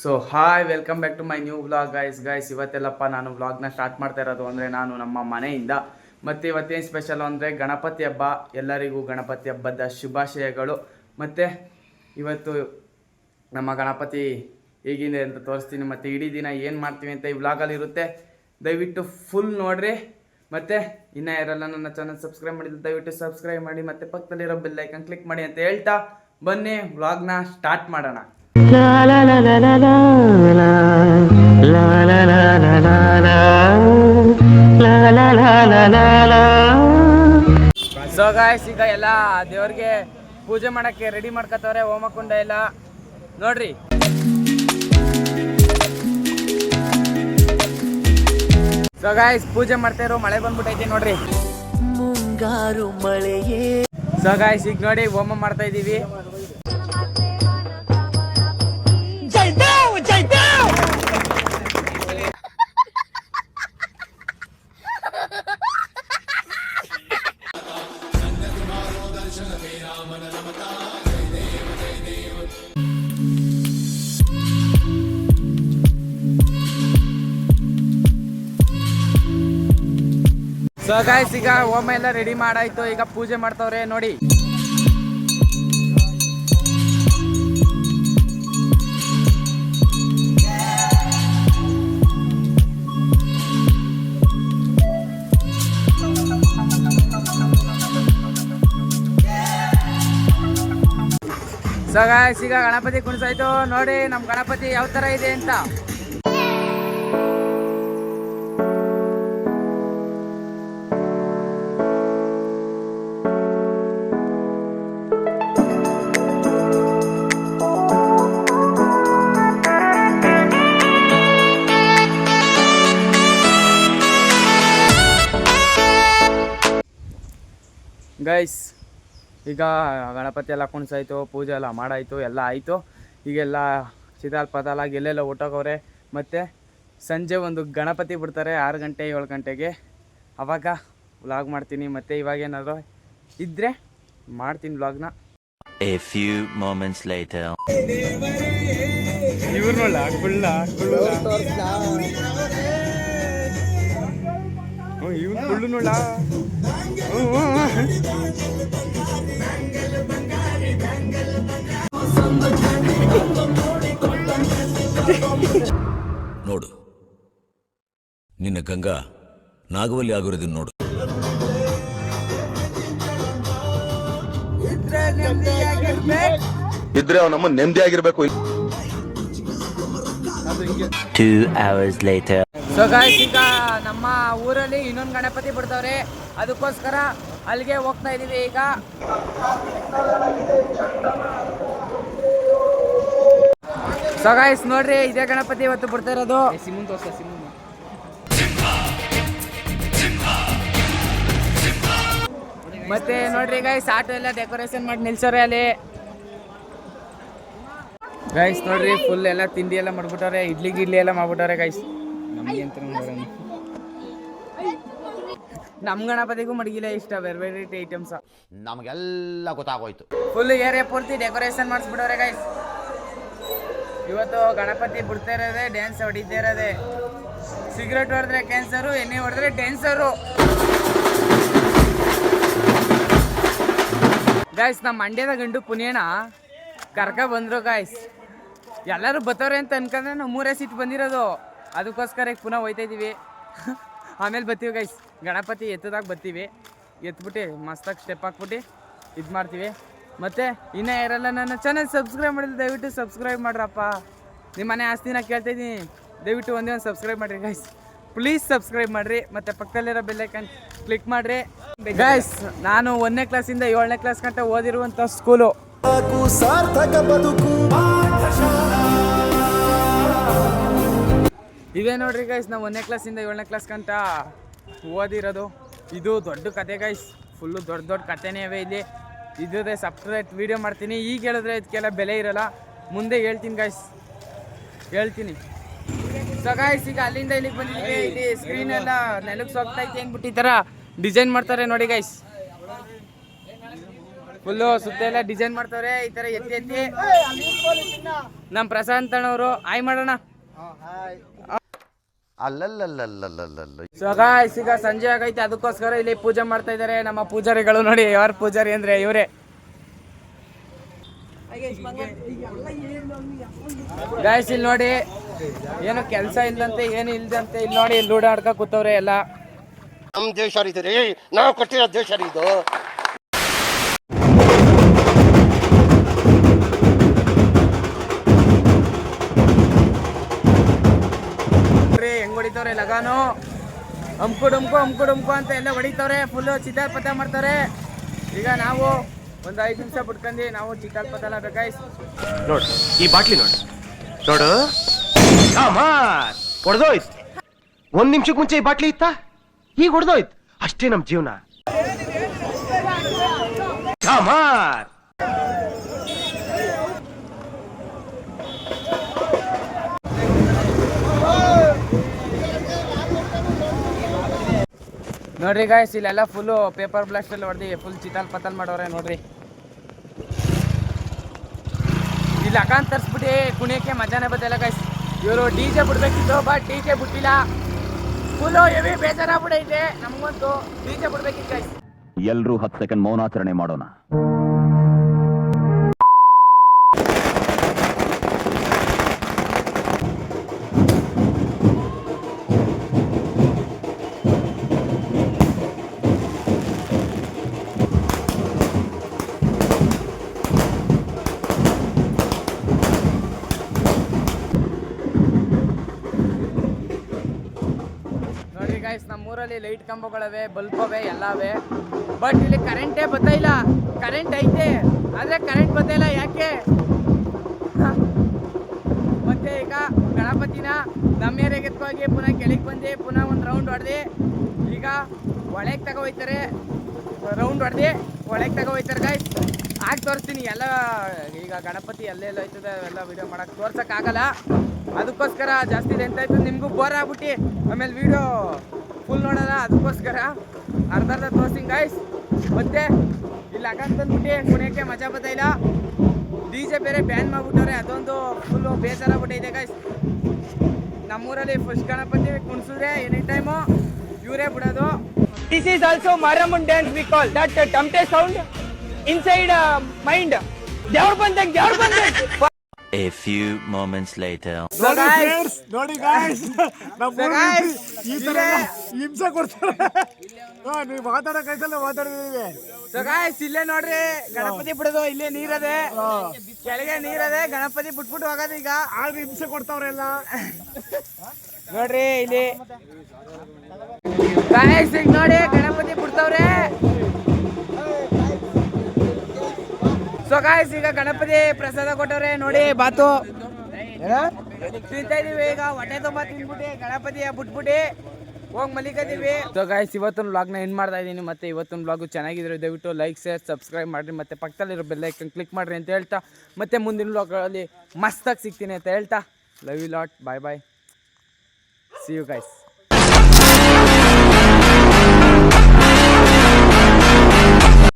So hi welcome back to my new vlog guys ಇವತ್ತೆಲ್ಲಪ್ಪ ನಾನು ವ್ಲಾಗ್ನ ಸ್ಟಾರ್ಟ್ ಮಾಡ್ತಾ ಇರೋದು ಅಂದರೆ ನಾನು ನಮ್ಮ ಮನೆಯಿಂದ ಮತ್ತು ಇವತ್ತೇನು ಸ್ಪೆಷಲ್ ಅಂದರೆ ಗಣಪತಿ ಹಬ್ಬ. ಎಲ್ಲರಿಗೂ ಗಣಪತಿ ಹಬ್ಬದ ಶುಭಾಶಯಗಳು. ಮತ್ತು ಇವತ್ತು ನಮ್ಮ ಗಣಪತಿ ಹೇಗಿದೆ ಅಂತ ತೋರಿಸ್ತೀನಿ, ಮತ್ತು ಇಡೀ ದಿನ ಏನು ಮಾಡ್ತೀವಿ ಅಂತ ಈ ವ್ಲಾಗಲ್ಲಿ ಇರುತ್ತೆ. ದಯವಿಟ್ಟು ಫುಲ್ ನೋಡ್ರಿ. ಮತ್ತು ಇನ್ನೂ ಯಾರೆಲ್ಲ ನನ್ನ ಚಾನಲ್ ಸಬ್ಸ್ಕ್ರೈಬ್ ಮಾಡಿದ್ರೆ ದಯವಿಟ್ಟು ಸಬ್ಸ್ಕ್ರೈಬ್ ಮಾಡಿ, ಮತ್ತು ಪಕ್ಕದಲ್ಲಿರೋ ಬೆಲ್ ಐಕನ್ ಕ್ಲಿಕ್ ಮಾಡಿ ಅಂತ ಹೇಳ್ತಾ ಬನ್ನಿ ವ್ಲಾಗ್ನ ಸ್ಟಾರ್ಟ್ ಮಾಡೋಣ. ಸೊ ಗಾಯ್ಸ್, ಈಗ ಎಲ್ಲ ದೇವ್ರಿಗೆ ಪೂಜೆ ಮಾಡಕ್ಕೆ ರೆಡಿ ಮಾಡ್ಕೊತವ್ರೆ. ಹೋಮಕುಂಡ ಎಲ್ಲ ನೋಡ್ರಿ. ಸೊ ಗಾಯ್ಸ್, ಪೂಜೆ ಮಾಡ್ತಾ ಇರೋ ಮಳೆ ಬಂದ್ಬಿಟ್ಟೈತಿ ನೋಡ್ರಿ, ಮುಂಗಾರು ಮಳೆಯೇ. ಸೊ ಗಾಯ್ಸ್, ಈಗ ನೋಡಿ ಹೋಮ ಮಾಡ್ತಾ ಇದೀವಿ. ಸೊ ಗಾಯ್ಸ್, ಈಗ ಹೋಮ ಎಲ್ಲ ರೆಡಿ ಮಾಡಾಯ್ತು. ಈಗ ಪೂಜೆ ಮಾಡ್ತವ್ರೆ ನೋಡಿ. ಸೊ ಗಾಯ್ಸ್, ಈಗ ಗಣಪತಿ ಕುಣಿಸಾಯ್ತು ನೋಡಿ. ನಮ್ಮ ಗಣಪತಿ ಯಾವ ತರ ಇದೆ ಅಂತ. ಗೈಸ್, ಈಗ ಗಣಪತಿ ಎಲ್ಲ ಕುಣಿಸಾಯ್ತು, ಪೂಜೆ ಎಲ್ಲ ಮಾಡಾಯಿತು, ಎಲ್ಲ ಆಯಿತು. ಈಗೆಲ್ಲ ಚಿತಾಲ್ ಪತಾಲಾಗಿ ಎಲ್ಲೆಲ್ಲ ಊಟೋಗವ್ರೆ. ಮತ್ತು ಸಂಜೆ ಒಂದು ಗಣಪತಿ ಬಿಡ್ತಾರೆ 6 ಗಂಟೆ 7 ಗಂಟೆಗೆ. ಆವಾಗ ವ್ಲಾಗ್ ಮಾಡ್ತೀನಿ. ಮತ್ತು ಇವಾಗ ಏನಾದ್ರು ಇದ್ದರೆ ಮಾಡ್ತೀನಿ ವ್ಲಾಗ್ನ. A few moments later. ಇವ್ರನ್ನಲ್ಲ ಇವ್ನು ಕುಳ್ಳು ನೋಡ. ನೋಡು, ನಿನ್ನ ಗಂಗಾ ನಾಗವಲ್ಲಿ ಆಗಿರೋದನ್ನ ನೋಡು. ಇದ್ರೆ ನಮ್ಮ ನೆಮ್ಮದಿ ಆಗಿರ್ಬೇಕು. 2 hours later. ಸೊ ಗಾಯ್ಸ್, ಈಗ ನಮ್ಮ ಊರಲ್ಲಿ ಇನ್ನೊಂದು ಗಣಪತಿ ಬಿಡ್ತವ್ರೆ, ಅದಕ್ಕೋಸ್ಕರ ಅಲ್ಲಿಗೆ ಹೋಗ್ತಾ ಇದೀವಿ ಈಗ. ಸೊ ಗಾಯ್ಸ್ ನೋಡ್ರಿ, ಇದೇ ಗಣಪತಿ ಇವತ್ತು ಬಿಡ್ತಾ ಇರೋದು. ಮತ್ತೆ ನೋಡ್ರಿ ಗೈಸ್, ಆಟೋ ಎಲ್ಲ ಡೆಕೋರೇಷನ್ ಮಾಡಿ ನಿಲ್ಸೋರೆ ಅಲ್ಲಿ. ಗೈಸ್ ನೋಡ್ರಿ, ಫುಲ್ ಎಲ್ಲ ತಿಂಡಿ ಎಲ್ಲ ಮಾಡ್ಬಿಟ್ಟವ್ರೆ, ಇಡ್ಲಿ ಎಲ್ಲ ಮಾಡ್ಬಿಟ್ಟವ್ರೆ ಗೈಸ್. ನಮ್ಗೆ ಅಂತ ನಮ್ ಗಣಪತಿಗೂ ಮಡಗಿಲ್ಲ ಇಷ್ಟ, ಬೇರೆ ವೆರೈಟಿ ಐಟಮ್ಸ್ ನಮಗೆಲ್ಲ ಗೊತ್ತಾಗೋಯ್ತು. ಫುಲ್ ಏರಿಯಾ ಪೂರ್ತಿ ಡೆಕೋರೇಷನ್ ಮಾಡಿಸ್ಬಿಟ್ಟವ್ರೆ ಗೈಸ್. ಇವತ್ತು ಗಣಪತಿ ಬಿಡ್ತಾ ಇರೋದೆ, ಡ್ಯಾನ್ಸ್ ಹೊಡಿತಾ ಇರೋದೆ. ಸಿಗರೇಟ್ ಹೊಡೆದ್ರೆ ಕ್ಯಾನ್ಸರು, ಎಣ್ಣೆ ಹೊಡೆದ್ರೆ ಡ್ಯಾನ್ಸರು. ಗಾಯ್ಸ್, ನಮ್ಮ ಮಂಡ್ಯದ ಗಂಡು ಪುಣ್ಯನ ಕರ್ಕ ಬಂದರು ಗಾಯ್ಸ್. ಎಲ್ಲರೂ ಬತ್ತವ್ರೆ ಅಂತ ಅನ್ಕೊಂಡ್ರೆ ನಾವು 3 ಸೀಟ್ ಬಂದಿರೋದು. ಅದಕ್ಕೋಸ್ಕರ ಈಗ ಪುನಃ ಹೋಯ್ತಾ ಇದ್ದೀವಿ. ಆಮೇಲೆ ಬರ್ತೀವಿ ಗೈಸ್, ಗಣಪತಿ ಎತ್ತದಾಗ ಬರ್ತೀವಿ. ಎತ್ಬಿಟ್ಟು ಮಸ್ತಾಗಿ ಸ್ಟೆಪ್ ಹಾಕ್ಬಿಟ್ಟು ಇದು ಮಾಡ್ತೀವಿ. ಮತ್ತು ಇನ್ನೂ ಯಾರೆಲ್ಲ ನನ್ನ ಚಾನಲ್ ಸಬ್ಸ್ಕ್ರೈಬ್ ಮಾಡಿದ್ರೆ ದಯವಿಟ್ಟು ಸಬ್ಸ್ಕ್ರೈಬ್ ಮಾಡ್ರಪ್ಪ. ನಿಮ್ಮ ಮನೆ ಆಸ್ತಿನ ಕೇಳ್ತಾಯಿದ್ದೀನಿ, ದಯವಿಟ್ಟು ಒಂದೇ ಒಂದು ಸಬ್ಸ್ಕ್ರೈಬ್ ಮಾಡಿರಿ ಗೈಸ್, ಪ್ಲೀಸ್ ಸಬ್ಸ್ಕ್ರೈಬ್ ಮಾಡಿರಿ. ಮತ್ತು ಪಕ್ಕದಲ್ಲಿರೋ ಬೆಲ್ ಐಕನ್ ಕ್ಲಿಕ್ ಮಾಡಿರಿ ಗೈಸ್. ನಾನು 1ನೇ ಕ್ಲಾಸಿಂದ 7ನೇ ಕ್ಲಾಸ್ ಗಂಟ ಓದಿರುವಂಥ ಸ್ಕೂಲು. ಇವೇ ನೋಡ್ರಿ ಗೈಸ್, ನಾವು 1ನೇ ಕ್ಲಾಸಿಂದ 7ನೇ ಕ್ಲಾಸ್ ಗಂಟ ಓದಿರೋದು. ಇದು ದೊಡ್ಡ ಕತೆ ಗೈಸ್, ಫುಲ್ಲು ದೊಡ್ಡ ಕತೆನೇ ಇವೆ ಇಲ್ಲಿ. ಇದೇ ಸಪ್ರೇಟ್ ವೀಡಿಯೋ ಮಾಡ್ತೀನಿ. ಈಗ ಹೇಳಿದ್ರೆ ಇದಕ್ಕೆಲ್ಲ ಬೆಲೆ ಇರೋಲ್ಲ, ಮುಂದೆ ಹೇಳ್ತೀನಿ ಗೈಸ್, ಹೇಳ್ತೀನಿ. ಸೊ ಗೈಸ್, ಈಗ ಅಲ್ಲಿಂದ ಇಲ್ಲಿಗೆ ಬಂದಿದ್ದೀವಿ. ಇಲ್ಲಿ ಸ್ಕ್ರೀನ್ ಎಲ್ಲ ನೆಲಕ್ಕೆ ಸೋಗ್ತೈತಿ ಅಂದ್ಬಿಟ್ಟು ಈ ಥರ ಡಿಸೈನ್ ಮಾಡ್ತಾರೆ ನೋಡಿ ಗೈಸ್. ಫುಲ್ಲು ಸುತ್ತ ಎಲ್ಲ ಡಿಸೈನ್ ಮಾಡ್ತವ್ರೆ ಈ ತರ ಎತ್ತಿ ಎತ್ತಿ. ನಮ್ಮ ಪ್ರಶಾಂತ್ ಅಣ್ಣವರು ಆಯ್ ಮಾಡೋಣ. ಅಲ್ಲಲ್ಲಲ್ಲಲ್ಲಲ್ಲಲ್ಲ ಸೊ ಗಾಯ್ಸ್ ಈಗ ಸಂಜೆ ಆಗೈತೆ, ಅದಕ್ಕೋಸ್ಕರ ಇಲ್ಲಿ ಪೂಜೆ ಮಾಡ್ತಾ ಇದ್ದಾರೆ ನಮ್ಮ ಪೂಜಾರಿಗಳು. ನೋಡಿ ಯಾರು ಪೂಜಾರಿ ಅಂದ್ರೆ ಇವರೇ. ಗಾಯ್ಸ್ ಇಲ್ಲಿ ನೋಡಿ ಏನು ಕೆಲಸ ಇಲ್ಲದಂತೆ ಏನು ಇಲ್ದಂತೆ ಇಲ್ಲಿ ನೋಡಿ ಲೂಡ ಆಡ್ಕ ಕೂತವ್ರೆ ಎಲ್ಲ. ನಮ್ಮ ದೇಶ ಇದು ರೀ, ನಾವು ಕೊಟ್ಟಿರೋ ದೇಶ ರೀ ಇದು. ಹೆಂಗ್ ಹೊಡಿತವ್ರೆ ಲಗಾನು, ಅಂಕು ಡುಮ್ಕು ಅಂತ ಎಲ್ಲ ಹೊಡಿತವ್ರೆ. ಫುಲ್ಲು ಚಿತ್ತಾಲ್ ಪತ್ತ ಮಾಡ್ತಾರೆ. ಈಗ ನಾವು ಒಂದು 5 ನಿಮಿಷ ಬಿಟ್ಕೊಂಡು ನಾವು ಚಿತ್ತಾಲ್ ಪತ್ತ ಎಲ್ಲ ಬೇಕಾಯ್ತು. ನೋಡು ಈ ಬಾಟ್ಲಿ ನೋಡು ಹೊಡೆದೋಯ್ತು. 1 ನಿಮಿಷಕ್ಕೆ ಮುಂಚೆ ಈ ಬಾಟ್ಲಿ ಇತ್ತಾ, ಈಗ ಹೊಡೆದೋಯ್ತು. ಅಷ್ಟೇ ನಮ್ ಜೀವನ. ನೋಡ್ರಿ ಗಾಯ್ಸ್ ಇಲ್ಲೆಲ್ಲ ಫುಲ್ಲು ಪೇಪರ್ ಬ್ಲಾಸ್ಟ್ ಅಲ್ಲಿ ಹೊಡೆದಿ ಫುಲ್ ಚಿತ್ತಾಲ್ ಪತ್ತಲ್ ಮಾಡೋರೆ ನೋಡ್ರಿ. ಇಲ್ಲಿ ಅಕಾಂತ್ ತರ್ಸ್ಬಿಟ್ಟು ಕುಣಿಯಕ್ಕೆ ಮಜಾನೇ ಬತ್ತಿಲ್ಲ ಗಾಯ್ಸ್. ಇವರು DJ ಬಿಡ್ಬೇಕಿತ್ತು, ಬಟ್ DJ ಬಿಟ್ಟಿಲ್ಲ. ಫುಲ್ಲು ಹೆವಿ ಬೇಜಾರಾಗ್ಬಿಡೈತೆ ನಮಗಂತೂ. DJ ಬಿಡ್ಬೇಕಿತ್ತು ಗಾಯ್ಸ್. ಎಲ್ರೂ 10 ಸೆಕೆಂಡ್ ಮೌನಾಚರಣೆ ಮಾಡೋಣ. ನೋಡ್ರಿ ಗಾಯ್ಸ್ ನಮ್ಮೂರಲ್ಲಿ ಲೈಟ್ ಕಂಬಗಳವೆ, ಬಲ್ಬ್ ಅವೆ, ಎಲ್ಲ ಅವೆ. ಬಟ್ ಇಲ್ಲಿ ಕರೆಂಟೇ ಬರ್ತಾ ಇಲ್ಲ. ಕರೆಂಟ್ ಐತೆ ಆದ್ರೆ ಕರೆಂಟ್ ಬರ್ತಾ ಇಲ್ಲ, ಯಾಕೆ? ಮತ್ತೆ ಈಗ ಗಣಪತಿನ ನಮ್ಮ ಏರಿಯಾಗೆ ಎತ್ಕೋಗಿ ಪುನಃ ಕೆಳಗೆ ಬಂದು ಪುನಃ ಒಂದು ರೌಂಡ್ ಹೊಡೆದು ಈಗ ಒಳಗೆ ತಗೋ ಹೋಯ್ತಾರೆ. ರೌಂಡ್ ಹೊಡೆದು ಒಳಗೆ ತಗೋ ಹೋಯ್ತಾರೆ ಗಾಯ್ಸ್. ಆಗ ತೋರಿಸ್ತೀನಿ ಎಲ್ಲ. ಈಗ ಗಣಪತಿ ಎಲ್ಲೆಲ್ಲ ಹೋಯ್ತದೆ ಅವೆಲ್ಲ ವಿಡಿಯೋ ಮಾಡಕ್ಕೆ ತೋರ್ಸೋಕ್ಕಾಗಲ್ಲ. ಅದಕ್ಕೋಸ್ಕರ ಜಾಸ್ತಿ ಲೆಂತ್ ಆಯ್ತು, ನಿಮಗೂ ಬೋರ್ ಆಗ್ಬಿಟ್ಟು ಆಮೇಲೆ ವಿಡಿಯೋ ಫುಲ್ ನೋಡೋಣ. ಅದಕ್ಕೋಸ್ಕರ ಅರ್ಧ ತೋರಿಸ್ತೀನಿ ಗಾಯ್ಸ್. ಮತ್ತೆ ಇಲ್ಲಿ ಅಕಂತಂದ್ಬಿಟ್ಟು ಕುಣಿಯೋಕ್ಕೆ ಮಜಾ ಬರ್ತಾ ಇಲ್ಲ. DJ ಬೇರೆ ಬ್ಯಾನ್ ಮಾಡ್ಬಿಟ್ಟವ್ರೆ, ಅದೊಂದು ಫುಲ್ಲು ಬೇಜಾರಾಗ್ಬಿಟ್ಟೈತೆ ಗಾಯ್ಸ್. ನಮ್ಮೂರಲ್ಲಿ ಫಸ್ಟ್ ಗಣಪತಿ ಕುಣಿಸಿದ್ರೆ ಎನಿ ಟೈಮು ಇವರೇ ಬಿಡೋದು. ದಿಸ್ ಈಸ್ ಆಲ್ಸೋ ಮಾರಮ್ಮನ್ dance we call that tamate sound inside mind. ದೇವ್ರು ಬಂದಂಗೆ A few moments later. ನೋಡಿ ಗಾಯ್ಸ್ ಈ ತರ ಹಿಂಸೆ ಕೊಡ್ತಾರೆ. ನೀವು ಮಾತಾಡೋ ಕೈಸಲ್ಲ ಮಾತಾಡಿದೀವಿ. ಸೊ ಗಾಯ್ಸ್ ಇಲ್ಲೇ ನೋಡ್ರಿ ಗಣಪತಿ ಬಿಡೋದು. ಇಲ್ಲೇ ನೀರದೆ, ಕೆಳಗೆ ನೀರದೆ, ಗಣಪತಿ ಬಿಟ್ಬಿಟ್ಟು ಹೋಗೋದು. ಈಗ ಆದ್ರೆ ಹಿಂಸೆ ಕೊಡ್ತಾವ್ರೆಲ್ಲ ನೋಡ್ರಿ ಇಲ್ಲಿ ಗಾಯ್ಸ್ ಈಗ ನೋಡಿ ಗಣಪತಿ ಬಿಡ್ತಾವ್ರೆ. ಸೊ ಗಾಯ್ಸ್ ಈಗ ಗಣಪತಿ ಪ್ರಸಾದ ಕೊಟ್ಟವ್ರೆ ನೋಡಿ, ಬಾತು ತಿಂತಾ ಇದೀವಿ. ಈಗ ಹೊಟ್ಟೆ ತುಂಬ ತಿನ್ಬಿಟ್ಟು ಗಣಪತಿಯ ಬಿಟ್ಬಿಟ್ಟು ಹೋಗಿ ಮಲಿಕದೀವಿ. ಸೊ ಗಾಯ್ಸ್ ಇವತ್ತಿನ ವ್ಲಾಗ್ನ ಎಂಡ್ ಮಾಡ್ತಾ ಇದ್ದೀನಿ. ಮತ್ತೆ ಇವತ್ತಿನ ವ್ಲಾಗು ಚೆನ್ನಾಗಿದ್ರೆ ದಯವಿಟ್ಟು ಲೈಕ್, ಶೇರ್, ಸಬ್ಸ್ಕ್ರೈಬ್ ಮಾಡಿರಿ. ಮತ್ತೆ ಪಕ್ಕದಲ್ಲಿರೋ ಬೆಲ್ ಐಕನ್ ಕ್ಲಿಕ್ ಮಾಡಿರಿ ಅಂತ ಹೇಳ್ತಾ, ಮತ್ತೆ ಮುಂದಿನ ವ್ಲಾಗ್ಗಳಲ್ಲಿ ಮಸ್ತಾಗಿ ಸಿಗ್ತೀನಿ ಅಂತ ಹೇಳ್ತಾ, love you lot, bye bye, see you guys.